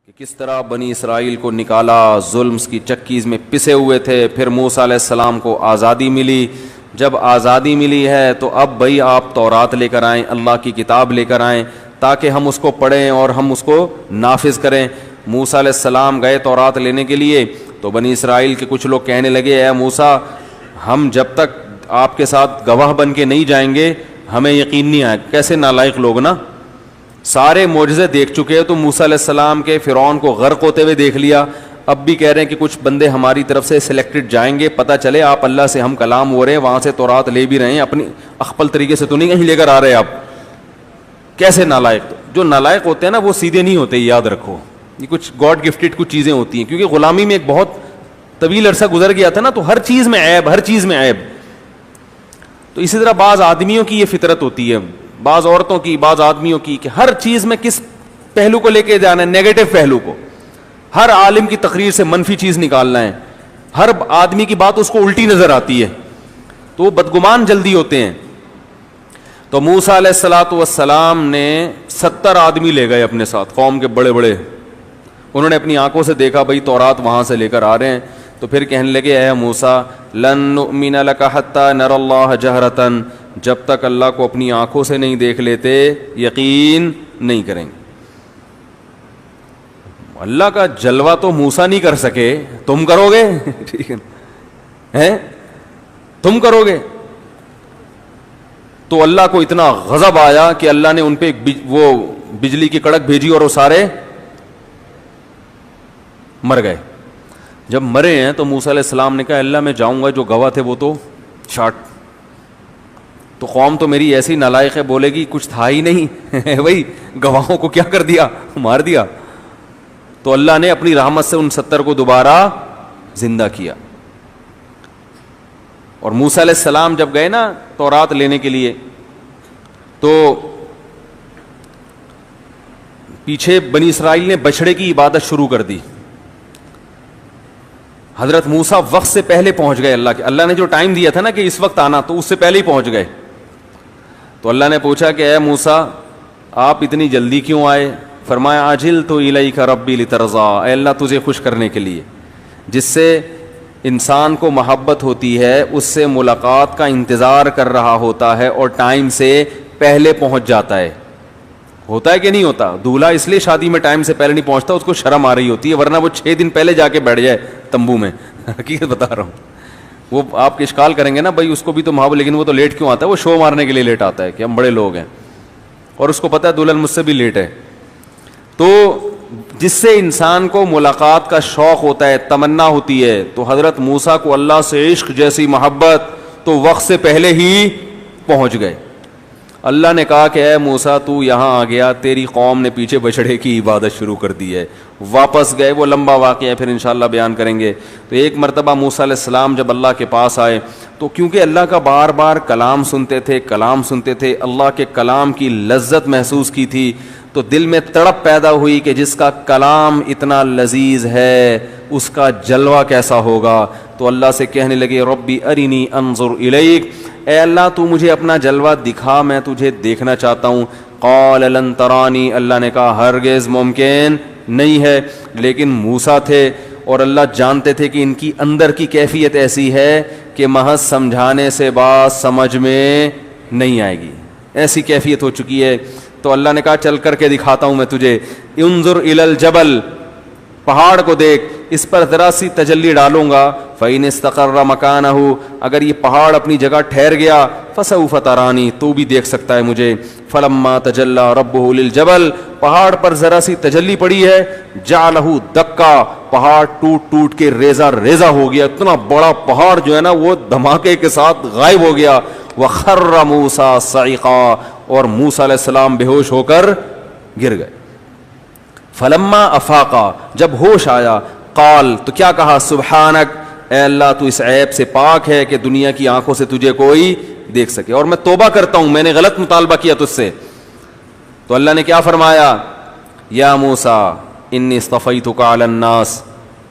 کہ کس طرح بنی اسرائیل کو نکالا، ظلم کی چکیز میں پسے ہوئے تھے، پھر موسیٰ علیہ السلام کو آزادی ملی. جب آزادی ملی ہے تو اب بھائی آپ تورات لے کر آئیں، اللہ کی کتاب لے کر آئیں تاکہ ہم اس کو پڑھیں اور ہم اس کو نافذ کریں. موسیٰ علیہ السلام گئے تورات لینے کے لیے تو بنی اسرائیل کے کچھ لوگ کہنے لگے، اے موسیٰ ہم جب تک آپ کے ساتھ گواہ بن کے نہیں جائیں گے ہمیں یقین نہیں آئے. کیسے نالائق لوگ نا، سارے معجزے دیکھ چکے ہیں. تو موسیٰ علیہ السلام کے فرعون کو غرق ہوتے ہوئے دیکھ لیا، اب بھی کہہ رہے ہیں کہ کچھ بندے ہماری طرف سے سلیکٹڈ جائیں گے، پتہ چلے آپ اللہ سے ہم کلام ہو رہے ہیں، وہاں سے تورات لے بھی رہے ہیں، اپنی اخپل طریقے سے تو نہیں کہیں لے کر آ رہے آپ. کیسے نالائق؟ جو نالائق ہوتے ہیں نا وہ سیدھے نہیں ہوتے، یاد رکھو. یہ کچھ گاڈ گفٹڈ کچھ چیزیں ہوتی ہیں، کیونکہ غلامی میں ایک بہت طویل عرصہ گزر گیا تھا نا، تو ہر چیز میں عیب، ہر چیز میں عیب. تو اسی طرح بعض آدمیوں کی یہ فطرت ہوتی ہے، بعض عورتوں کی، بعض آدمیوں کی، کہ ہر چیز میں کس پہلو کو لے کے جانا ہے، نیگیٹو پہلو کو. ہر عالم کی تقریر سے منفی چیز نکالنا ہے، ہر آدمی کی بات اس کو الٹی نظر آتی ہے، تو وہ بدگمان جلدی ہوتے ہیں. تو موسیٰ علیہ الصلوۃ والسلام نے 70 آدمی لے گئے اپنے ساتھ، قوم کے بڑے بڑے. انہوں نے اپنی آنکھوں سے دیکھا بھائی تورات وہاں سے لے کر آ رہے ہیں. تو پھر کہنے لگے، اے موسیٰ لن نؤمن لک حتی نری اللہ جہرۃ، جب تک اللہ کو اپنی آنکھوں سے نہیں دیکھ لیتے یقین نہیں کریں گے. اللہ کا جلوہ تو موسیٰ نہیں کر سکے، تم کرو گے؟ ٹھیک ہے، تم کرو گے؟ تو اللہ کو اتنا غضب آیا کہ اللہ نے ان پہ وہ بجلی کی کڑک بھیجی اور وہ سارے مر گئے. جب مرے ہیں تو موسیٰ علیہ السلام نے کہا اللہ میں جاؤں گا، جو گواہ تھے وہ تو شاٹ. تو قوم تو میری ایسی نالائق ہے، بولے گی کچھ تھا ہی نہیں بھائی، گواہوں کو کیا کر دیا، مار دیا. تو اللہ نے اپنی رحمت سے ان 70 کو دوبارہ زندہ کیا. اور موسیٰ علیہ السلام جب گئے نا تورات لینے کے لیے تو پیچھے بنی اسرائیل نے بچڑے کی عبادت شروع کر دی. حضرت موسیٰ وقت سے پہلے پہنچ گئے، اللہ نے جو ٹائم دیا تھا نا کہ اس وقت آنا، تو اس سے پہلے ہی پہنچ گئے. تو اللہ نے پوچھا کہ اے موسیٰ آپ اتنی جلدی کیوں آئے؟ فرمایا عجلت الیک ربی لترضی، اے اللہ تجھے خوش کرنے کے لیے. جس سے انسان کو محبت ہوتی ہے اس سے ملاقات کا انتظار کر رہا ہوتا ہے اور ٹائم سے پہلے پہنچ جاتا ہے. ہوتا ہے کہ نہیں ہوتا؟ دولہا اس لیے شادی میں ٹائم سے پہلے نہیں پہنچتا، اس کو شرم آ رہی ہوتی ہے، ورنہ وہ 6 دن پہلے جا کے بیٹھ جائے تمبو میں. حقیقت بتا رہا ہوں. وہ آپ اشکال کریں گے نا بھائی اس کو بھی تو محبت، لیکن وہ تو لیٹ کیوں آتا ہے؟ وہ شو مارنے کے لیے لیٹ آتا ہے کہ ہم بڑے لوگ ہیں، اور اس کو پتہ ہے دلہن مجھ سے بھی لیٹ ہے. تو جس سے انسان کو ملاقات کا شوق ہوتا ہے، تمنا ہوتی ہے، تو حضرت موسیٰ کو اللہ سے عشق جیسی محبت، تو وقت سے پہلے ہی پہنچ گئے. اللہ نے کہا کہ اے موسیٰ تو یہاں آ گیا، تیری قوم نے پیچھے بچڑے کی عبادت شروع کر دی ہے. واپس گئے، وہ لمبا واقعہ ہے پھر انشاءاللہ بیان کریں گے. تو ایک مرتبہ موسیٰ علیہ السلام جب اللہ کے پاس آئے تو کیونکہ اللہ کا بار بار کلام سنتے تھے، اللہ کے کلام کی لذت محسوس کی تھی، تو دل میں تڑپ پیدا ہوئی کہ جس کا کلام اتنا لذیذ ہے اس کا جلوہ کیسا ہوگا. تو اللہ سے کہنے لگے ربی ارنی انظر الیک، اے اللہ تو مجھے اپنا جلوہ دکھا، میں تجھے دیکھنا چاہتا ہوں. قال لن ترانی، اللہ نے کہا ہرگز ممکن نہیں ہے. لیکن موسیٰ تھے اور اللہ جانتے تھے کہ ان کی اندر کی کیفیت ایسی ہے کہ محض سمجھانے سے بات سمجھ میں نہیں آئے گی، ایسی کیفیت ہو چکی ہے. تو اللہ نے کہا چل کر کے دکھاتا ہوں میں تجھے. انظر الی الجبل، پہاڑ کو دیکھ، اس پر ذرا سی تجلی ڈالوں گا. فإن استقر مکانہ، اگر یہ پہاڑ اپنی جگہ ٹھہر گیا، فسوف ترانی، تو بھی دیکھ سکتا ہے مجھے. فلما تجلی ربہ للجبل، پہاڑ پر ذرا سی تجلی پڑی ہے، جعلہ دکا، پہاڑ ٹوٹ ٹوٹ کے ریزہ ریزہ ہو گیا. اتنا بڑا پہاڑ جو ہے نا وہ دھماکے کے ساتھ غائب ہو گیا. وخر موسیٰ صعقا، اور موسیٰ علیہ السلام بے ہوش ہو کر گر گئے. فلما افاقا، جب ہوش آیا، قال، تو کیا کہا، سبحانک، اے اللہ تو اس عیب سے پاک ہے کہ دنیا کی آنکھوں سے تجھے کوئی دیکھ سکے، اور میں توبہ کرتا ہوں، میں نے غلط مطالبہ کیا تجھ سے. تو اللہ نے کیا فرمایا، یا موسیٰ انی اصطفیتک علی الناس،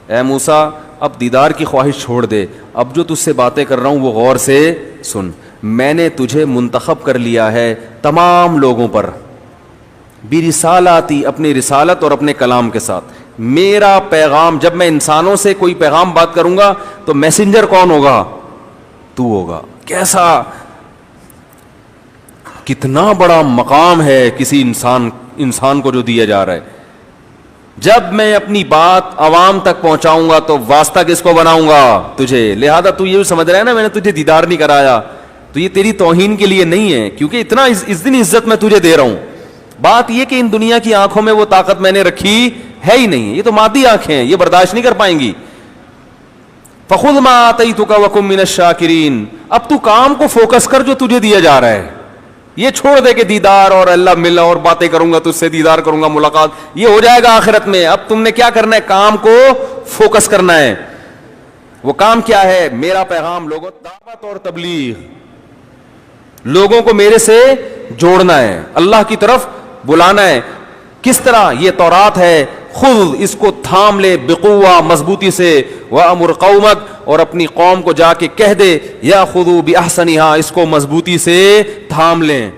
اے موسیٰ اب دیدار کی خواہش چھوڑ دے، اب جو تجھ سے باتیں کر رہا ہوں وہ غور سے سن. میں نے تجھے منتخب کر لیا ہے تمام لوگوں پر، برسالاتی، اپنی رسالت اور اپنے کلام کے ساتھ. میرا پیغام, جب میں انسانوں سے کوئی پیغام بات کروں گا تو میسنجر کون ہوگا؟ تو ہوگا. کیسا, کتنا بڑا مقام ہے کسی انسان کو جو دیا جا رہا ہے. جب میں اپنی بات عوام تک پہنچاؤں گا تو واسطہ کس کو بناؤں گا؟ تجھے. لہذا تو یہ سمجھ رہا ہے نا میں نے تجھے دیدار نہیں کرایا تو یہ تیری توہین کے لیے نہیں ہے, کیونکہ اتنا اس دن عزت میں تجھے دے رہا ہوں. بات یہ کہ ان دنیا کی آنکھوں میں وہ طاقت میں نے رکھی ہے ہی نہیں, یہ تو مادی آنکھیں ہیں, یہ برداشت نہیں کر پائیں گی. فخذ ما آتیتک وکن من الشاکرین. اب تو کام کو فوکس کر جو تجھے دیا جا رہا ہے, یہ چھوڑ دے کہ دیدار اور اللہ ملا اور باتیں کروں گا, تجھ سے دیدار کروں گا, ملاقات, یہ ہو جائے گا آخرت میں. اب تم نے کیا کرنا ہے؟ کام کو فوکس کرنا ہے. وہ کام کیا ہے؟ میرا پیغام لوگوں, دعوت اور تبلیغ, لوگوں کو میرے سے جوڑنا ہے, اللہ کی طرف بلانا ہے. کس طرح؟ یہ تورات ہے, خود اس کو تھام لے بقوہ, مضبوطی سے. وَأَمُرْ قَوْمَكَ, اور اپنی قوم کو جا کے کہہ دے, یا خذوا بِأَحْسَنِهَا, اس کو مضبوطی سے تھام لیں.